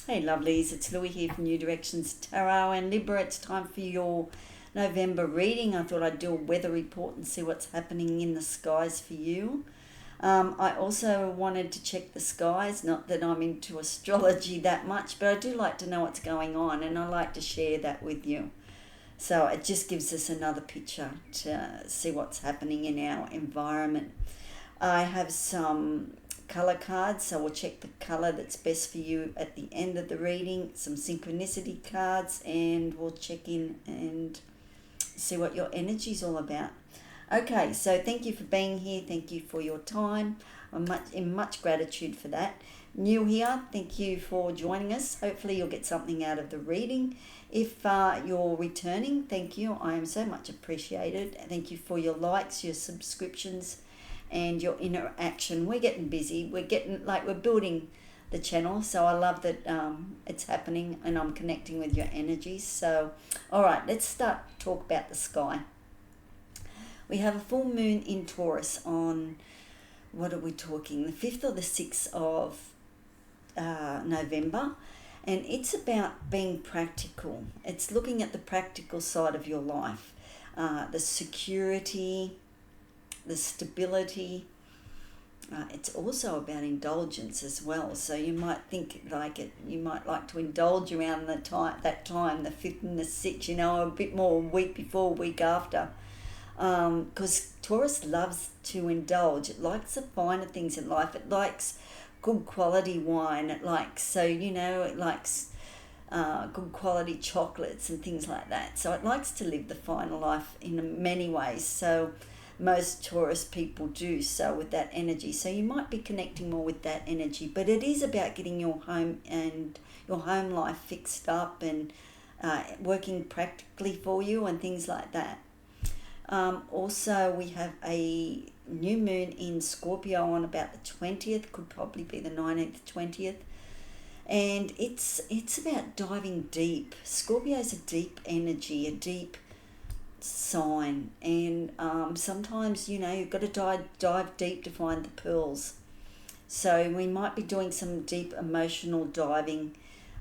Hey lovelies, it's Louie here from New Directions Tarot and Libra. It's time for your November reading. I thought I'd do a weather report and see what's happening in the skies for you. I also wanted to check the skies, not that I'm into astrology that much, but I do like to know what's going on and I like to share that with you. So it just gives us another picture to see what's happening in our environment. I have some color cards, so we'll check the color that's best for you at the end of the reading, some synchronicity cards, and we'll check in and see what your energy is all about. Okay, so thank you for being here. Thank you for your time. I'm in much gratitude for that. New here, thank you for joining us. Hopefully you'll get something out of the reading. If you're returning, thank you. I am so much appreciated. Thank you for your likes, your subscriptions, and your interaction. We're getting busy. We're building the channel. So I love that it's happening and I'm connecting with your energies. So, all right, let's start talk about the sky. We have a full moon in Taurus on, what are we talking, the 5th or the 6th of November. And it's about being practical. It's looking at the practical side of your life, the security, the stability. It's also about indulgence as well. So you might think you might like to indulge around that time, the 5th and the 6th, a bit more a week before, a week after. Because Taurus loves to indulge. It likes the finer things in life. It likes good quality wine. It likes, good quality chocolates and things like that. So it likes to live the finer life in many ways. So most Taurus people do so with that energy. So you might be connecting more with that energy, but it is about getting your home and your home life fixed up and working practically for you and things like that. Also, we have a new moon in Scorpio on about the 20th, could probably be the 19th, 20th. And it's about diving deep. Scorpio is a deep energy, a deep sign, and sometimes you've got to dive deep to find the pearls. So we might be doing some deep emotional diving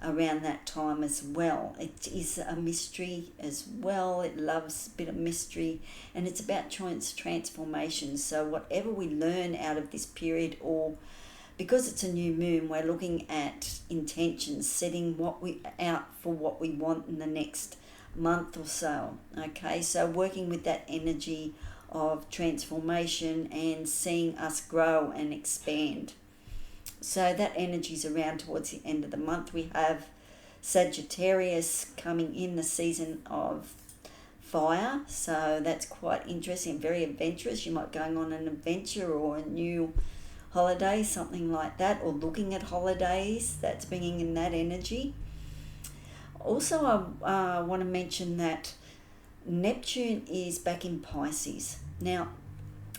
around that time as well. It is a mystery as well. It loves a bit of mystery, and it's about transformation. So whatever we learn out of this period, or because it's a new moon, we're looking at intentions, setting what we out for what we want in the next month or so. Okay, so working with that energy of transformation and seeing us grow and expand. So that energy's around towards the end of the month. We have Sagittarius coming in, the season of fire, so that's quite interesting, very adventurous. You might be going on an adventure or a new holiday, something like that, or looking at holidays. That's bringing in that energy. Also, I want to mention that Neptune is back in Pisces. Now,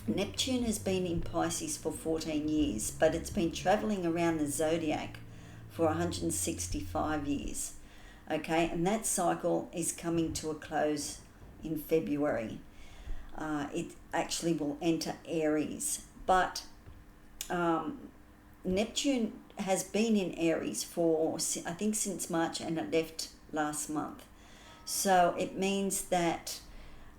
Neptune has been in Pisces for 14 years, but it's been travelling around the zodiac for 165 years. Okay, and that cycle is coming to a close in February. It actually will enter Aries, but Neptune has been in Aries for, I think, since March, and it left last month. So it means that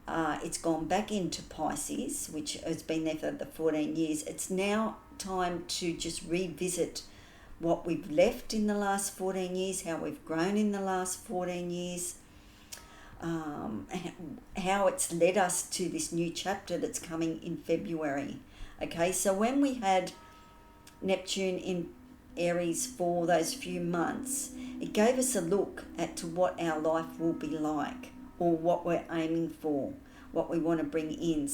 it's gone back into Pisces, which has been there for the 14 years. It's now time to just revisit what we've left in the last 14 years, how we've grown in the last 14 years, how it's led us to this new chapter that's coming in February. Okay, so when we had Neptune in Aries for those few months, it gave us a look at to what our life will be like, or what we're aiming for, what we want to bring in.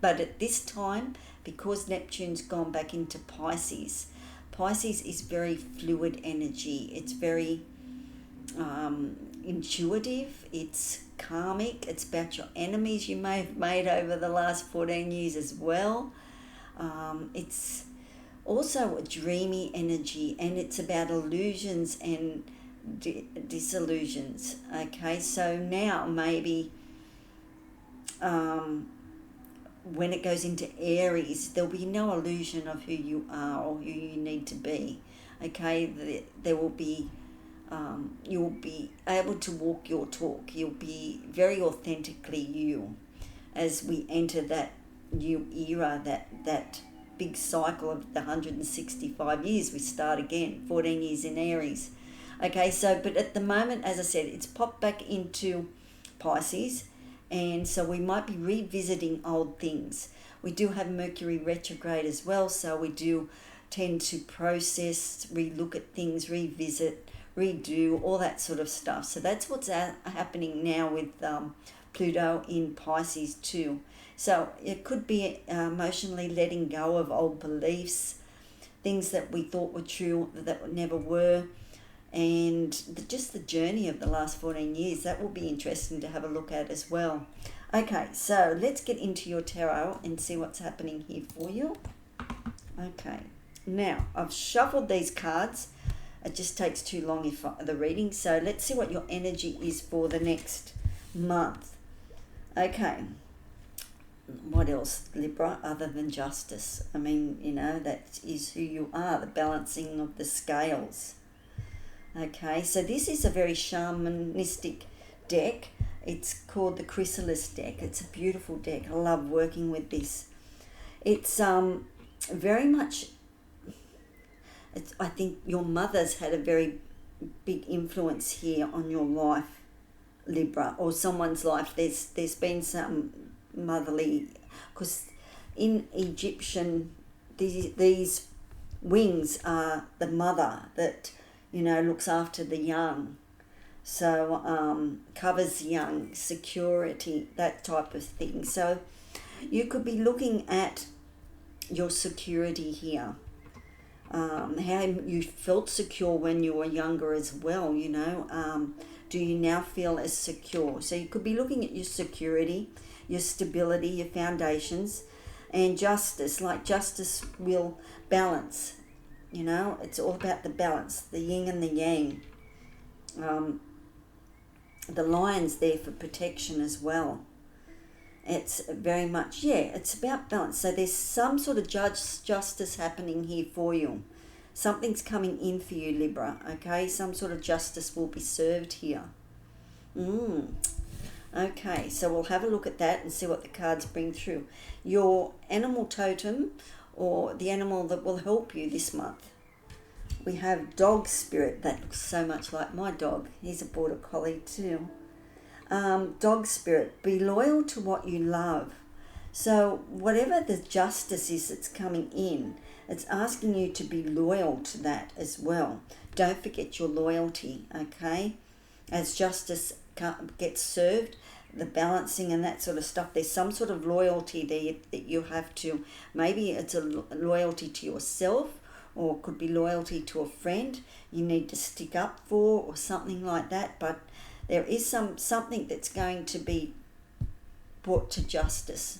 But at this time, because Neptune's gone back into Pisces, Pisces is very fluid energy. It's very intuitive. It's karmic. It's about your enemies you may have made over the last 14 years as well. It's also a dreamy energy, and it's about illusions and disillusions. Okay, so now maybe when it goes into Aries, there'll be no illusion of who you are or who you need to be. Okay, there will be You'll be able to walk your talk. You'll be very authentically you as we enter that new era, that big cycle of the 165 years. We start again, 14 years in Aries. Okay, so, but at the moment, as I said, it's popped back into Pisces, and so we might be revisiting old things. We do have Mercury retrograde as well, so we do tend to process, relook at things, revisit, redo, all that sort of stuff. So that's what's happening now with Pluto in Pisces too. So it could be emotionally letting go of old beliefs, things that we thought were true that never were, and just the journey of the last 14 years. That will be interesting to have a look at as well. Okay, so let's get into your tarot and see what's happening here for you. Okay, now I've shuffled these cards. It just takes too long the reading. So let's see what your energy is for the next month. Okay. What else, Libra, other than justice? I mean, you know, that is who you are, the balancing of the scales. Okay, so this is a very shamanistic deck. It's called the Chrysalis deck. It's a beautiful deck. I love working with this. It's very much, I think your mother's had a very big influence here on your life, Libra, or someone's life. There's been some motherly, because in Egyptian, these wings are the mother that, you know, looks after the young. So covers young, security, that type of thing. So you could be looking at your security here. How you felt secure when you were younger as well, you know. Do you now feel as secure? So you could be looking at your security, your stability, your foundations, and justice. Like justice will balance, you know. It's all about the balance, the yin and the yang. The lion's there for protection as well. It's very much, it's about balance. So there's some sort of justice happening here for you. Something's coming in for you, Libra, okay? Some sort of justice will be served here. Okay, so we'll have a look at that and see what the cards bring through. Your animal totem, or the animal that will help you this month. We have dog spirit. That looks so much like my dog. He's a border collie too. Dog spirit, be loyal to what you love. So whatever the justice is that's coming in, it's asking you to be loyal to that as well. Don't forget your loyalty, okay? As justice gets served, the balancing and that sort of stuff, there's some sort of loyalty there that you have to, maybe it's a loyalty to yourself, or could be loyalty to a friend you need to stick up for, or something like that. But there is something that's going to be brought to justice,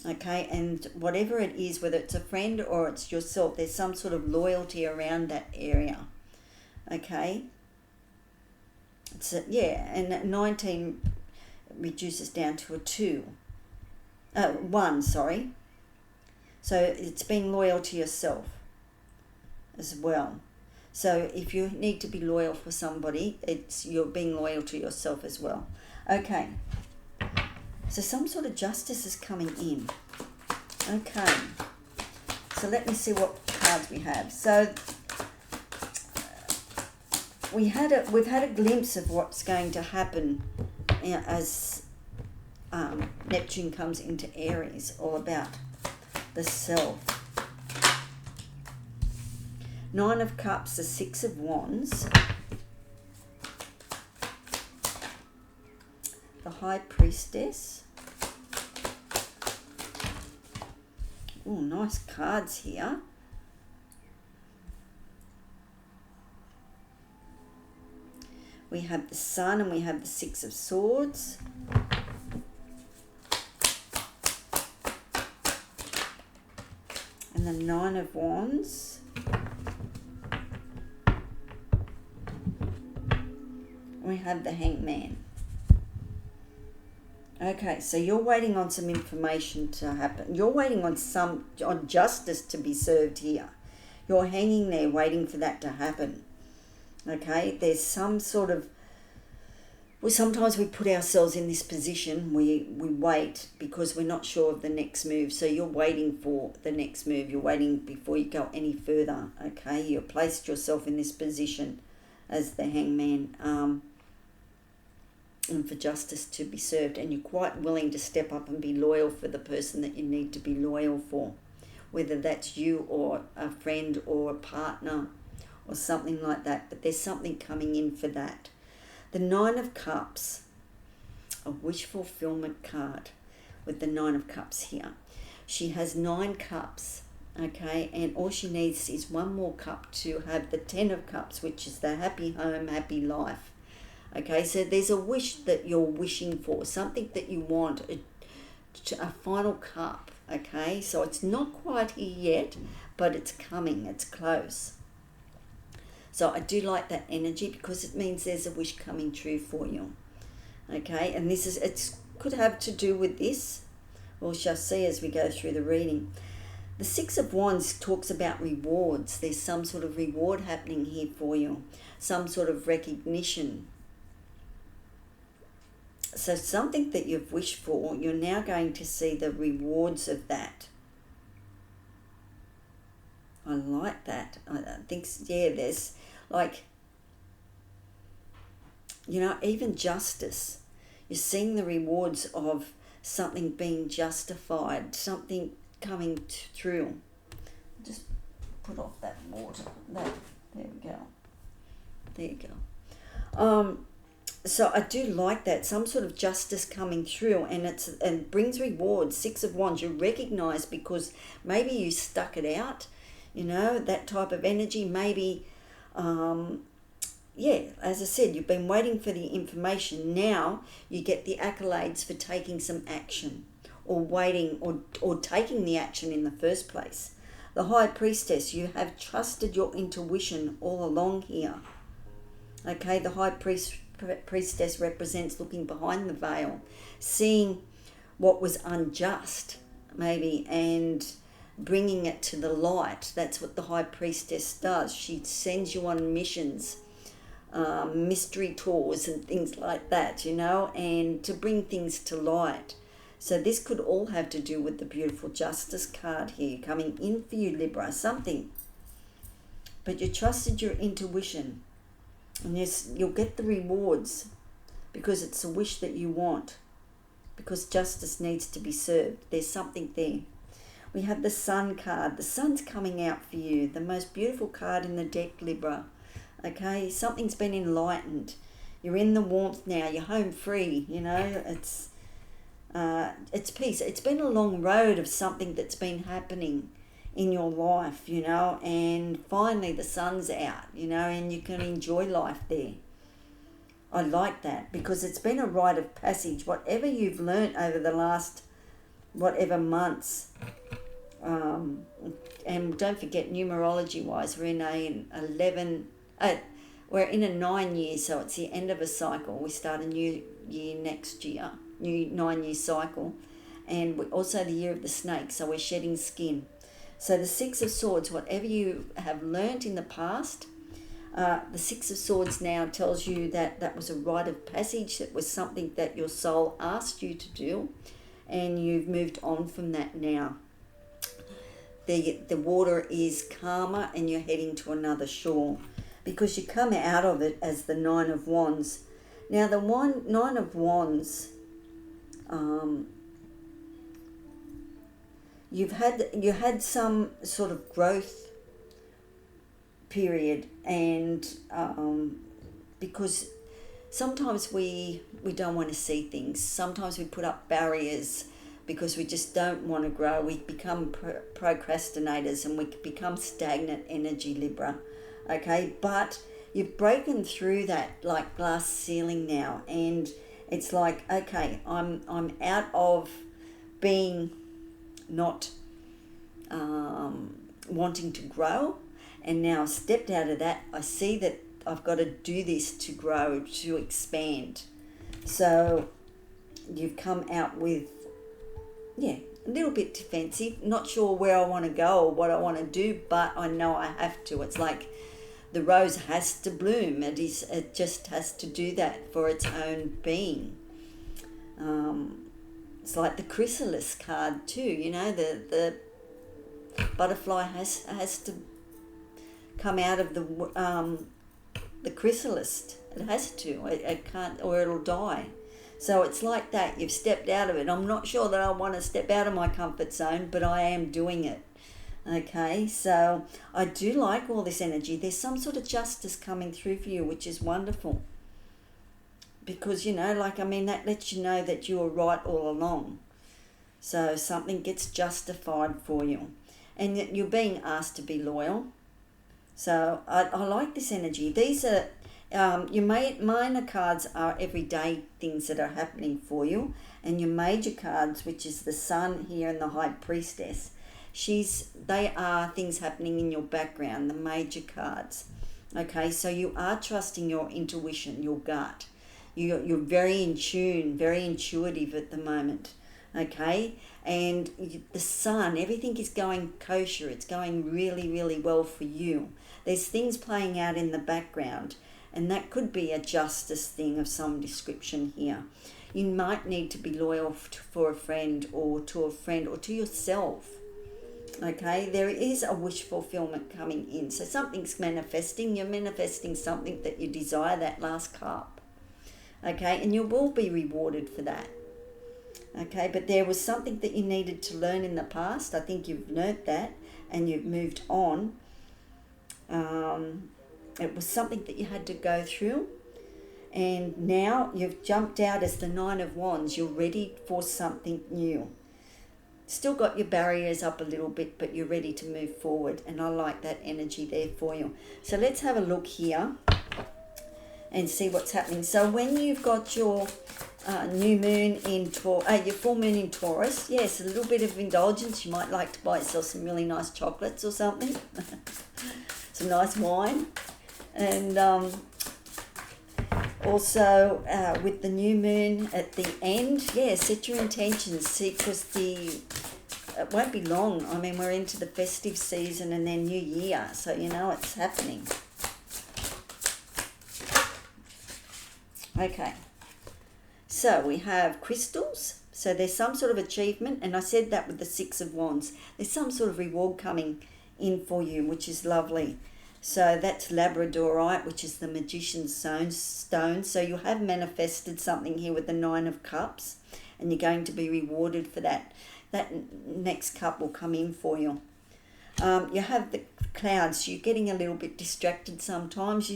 okay? And whatever it is, whether it's a friend or it's yourself, there's some sort of loyalty around that area, okay? It's and 19 reduces down to a 1, sorry. So it's being loyal to yourself as well. So if you need to be loyal for somebody, you're being loyal to yourself as well. Okay. So some sort of justice is coming in. Okay. So let me see what cards we have. So we've had a glimpse of what's going to happen as Neptune comes into Aries, all about the self. 9 of Cups, the 6 of Wands, the High Priestess. Oh, nice cards here. We have the Sun and we have the 6 of Swords. And the 9 of Wands. We have the Hangman. Okay, so you're waiting on some information to happen. You're waiting on justice to be served here. You're hanging there waiting for that to happen. Okay, there's some sort of, well, sometimes we put ourselves in this position, we wait because we're not sure of the next move. So you're waiting for the next move, you're waiting before you go any further. Okay, you've placed yourself in this position as the hangman, and for justice to be served, and you're quite willing to step up and be loyal for the person that you need to be loyal for, whether that's you or a friend or a partner or something like that. But there's something coming in for that. The Nine of Cups, a wish fulfillment card with the Nine of Cups here. She has 9 cups, okay, and all she needs is one more cup to have the 10 of Cups, which is the happy home, happy life. Okay, so there's a wish that you're wishing for, something that you want, a final cup, okay? So it's not quite here yet, but it's coming, it's close. So I do like that energy because it means there's a wish coming true for you, okay? And this is, it could have to do with this, we shall see as we go through the reading. The Six of Wands talks about rewards. There's some sort of reward happening here for you, some sort of recognition. So something that you've wished for, you're now going to see the rewards of that. I like that. I think, yeah, there's like, you know, even justice. You're seeing the rewards of something being justified, something coming through. Just put off that water. There we go. There you go. So I do like that, some sort of justice coming through, and brings rewards. 6 of Wands, you recognize because maybe you stuck it out, you know, that type of energy. Maybe, yeah, as I said, you've been waiting for the information. Now you get the accolades for taking some action, or waiting, or taking the action in the first place. The High Priestess, you have trusted your intuition all along here. Okay, the High Priestess represents looking behind the veil, seeing what was unjust, maybe, and bringing it to the light. That's what the High Priestess does. She sends you on missions, mystery tours and things like that, you know, and to bring things to light. So this could all have to do with the beautiful Justice card here coming in for you, Libra, something. But you trusted your intuition. And yes, you'll get the rewards because it's a wish that you want, because justice needs to be served. There's something there. We have the Sun card. The Sun's coming out for you, the most beautiful card in the deck, Libra. Okay, something's been enlightened. You're in the warmth now. You're home free, you know. It's peace. It's been a long road of something that's been happening in your life, you know, and finally the sun's out, you know, and you can enjoy life there. I like that because it's been a rite of passage. Whatever you've learnt over the last whatever months, and don't forget, numerology wise, we're in we're in a 9 year, so it's the end of a cycle. We start a new year next year, new 9 year cycle, and also the year of the snake, so we're shedding skin. So the Six of Swords, whatever you have learnt in the past, the Six of Swords now tells you that that was a rite of passage, that was something that your soul asked you to do, and you've moved on from that now. The water is calmer and you're heading to another shore because you come out of it as the Nine of Wands. Now the Nine of Wands, you had some sort of growth period, and because sometimes we don't want to see things. Sometimes we put up barriers because we just don't want to grow. We become procrastinators and we become stagnant energy, Libra. Okay, but you've broken through that like glass ceiling now, and it's like, okay, I'm out of being not wanting to grow, and now I've stepped out of that. I see that I've got to do this to grow, to expand. So you've come out with, yeah, a little bit defensive, not sure where I want to go or what I want to do, but I know I have to. It's like the rose has to bloom. It just has to do that for its own being. It's like the Chrysalis card too. You know, the butterfly has to come out of the chrysalis. It has to. It can't, or it'll die. So it's like that. You've stepped out of it. I'm not sure that I want to step out of my comfort zone, but I am doing it. Okay, so I do like all this energy. There's some sort of justice coming through for you, which is wonderful. Because, you know, like, I mean, that lets you know that you were right all along. So something gets justified for you. And you're being asked to be loyal. So I like this energy. These are, your minor cards are everyday things that are happening for you. And your major cards, which is the Sun here and the High Priestess, they are things happening in your background, the major cards. Okay, so you are trusting your intuition, your gut. You're very in tune, very intuitive at the moment. Okay, and the Sun, everything is going kosher. It's going really, really well for you. There's things playing out in the background, and that could be a justice thing of some description here. You might need to be loyal for a friend or to yourself. Okay, there is a wish fulfillment coming in. So something's manifesting. You're manifesting something that you desire, that last cup. Okay, and you will be rewarded for that. Okay, but there was something that you needed to learn in the past. I think you've learnt that and you've moved on. It was something that you had to go through. And now you've jumped out as the Nine of Wands. You're ready for something new. Still got your barriers up a little bit, but you're ready to move forward. And I like that energy there for you. So let's have a look here and see what's happening. So when you've got your new moon in your full moon in Taurus, yes, a little bit of indulgence. You might like to buy yourself some really nice chocolates or something, some nice wine, and also with the new moon at the end, yeah, set your intentions. See, because it won't be long. I mean, we're into the festive season and then New Year, so you know it's happening. Okay, so we have crystals. So there's some sort of achievement, and I said that with the Six of Wands. There's some sort of reward coming in for you, which is lovely. So that's labradorite, which is the magician's stone. So you have manifested something here with the Nine of Cups, and you're going to be rewarded for that. That next cup will come in for you. You have the clouds. You're getting a little bit distracted sometimes.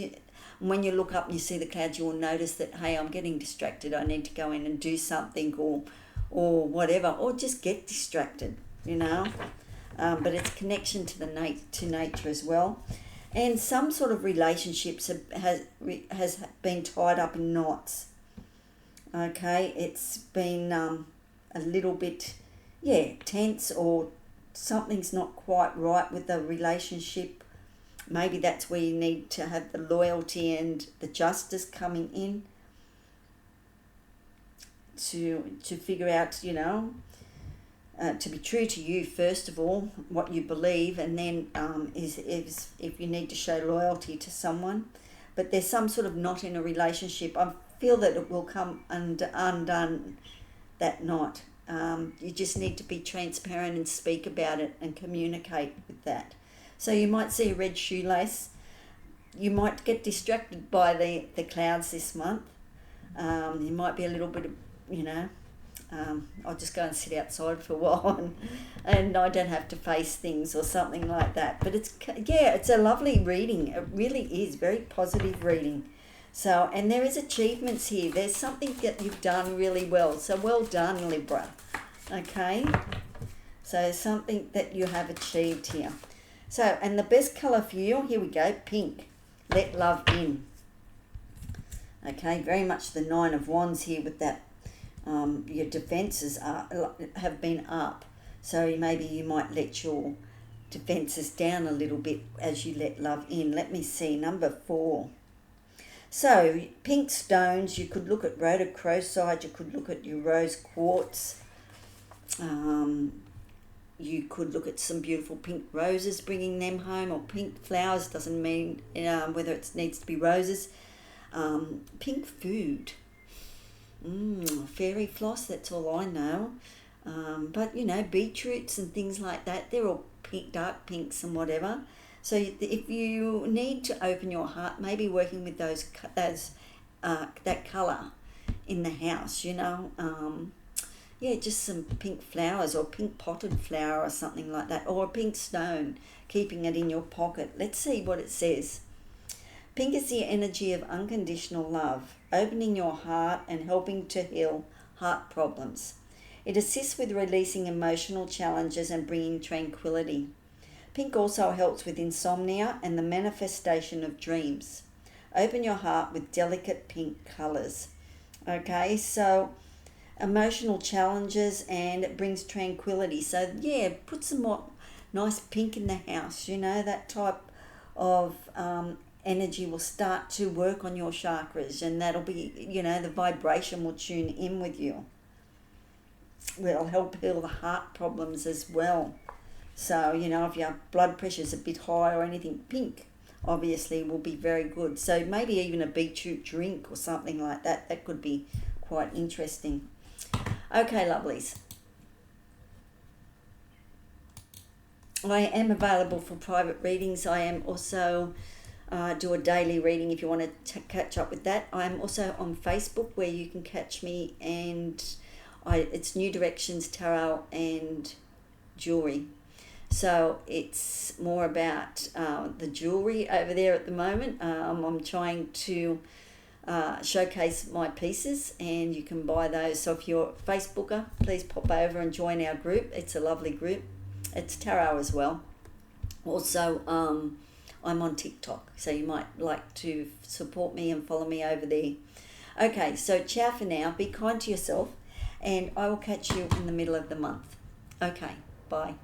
When you look up and you see the clouds, you will notice that, hey, I'm getting distracted. I need to go in and do something or whatever, or just get distracted, you know. But it's connection to nature as well. And some sort of relationships has been tied up in knots. Okay, it's been a little bit, tense, or something's not quite right with the relationship. Maybe that's where you need to have the loyalty and the justice coming in to figure out, you know, to be true to you first of all, what you believe, and then is if you need to show loyalty to someone. But there's some sort of knot in a relationship. I feel that it will come undone, that knot. You just need to be transparent and speak about it and communicate with that. So you might see a red shoelace. You might get distracted by the clouds this month. You might be a little bit of, you know, I'll just go and sit outside for a while and I don't have to face things or something like that. But it's a lovely reading. It really is very positive reading. So, and there is achievements here. There's something that you've done really well. So well done, Libra. Okay. So something that you have achieved here. So, and the best colour for you, here we go, pink. Let love in. Okay, very much the Nine of Wands here with that. Your defences have been up. So maybe you might let your defences down a little bit as you let love in. Let me see, number 4. So, pink stones, you could look at rhodochrosite, you could look at your rose quartz. you could look at some beautiful pink roses, bringing them home, or pink flowers. Doesn't mean whether it needs to be roses. Pink food. Fairy floss, that's all I know. But beetroots and things like that, they're all pink, dark pinks and whatever. So if you need to open your heart, maybe working with that colour in the house, just some pink flowers or pink potted flower or something like that, or a pink stone, keeping it in your pocket. Let's see what it says. Pink is the energy of unconditional love, opening your heart and helping to heal heart problems. It assists with releasing emotional challenges and bringing tranquility. Pink also helps with insomnia and the manifestation of dreams. Open your heart with delicate pink colours. Okay, so emotional challenges, and it brings tranquility. So put some more nice pink in the house. That type of energy will start to work on your chakras, and that'll be, the vibration will tune in with you. It'll help heal the heart problems as well. So, if your blood pressure is a bit high or anything, pink obviously will be very good. So maybe even a beetroot drink or something like that. That could be quite interesting. Okay, lovelies. I am available for private readings. I am also do a daily reading if you want to catch up with that. I am also on Facebook where you can catch me, and it's New Directions Tarot and Jewelry. So it's more about the jewelry over there at the moment. I'm trying to showcase my pieces, and you can buy those. So if you're a Facebooker, please pop over and join our group. It's a lovely group. It's tarot as well. Also, I'm on TikTok, so you might like to support me and follow me over there. Okay, so ciao for now. Be kind to yourself, and I will catch you in the middle of the month. Okay, bye.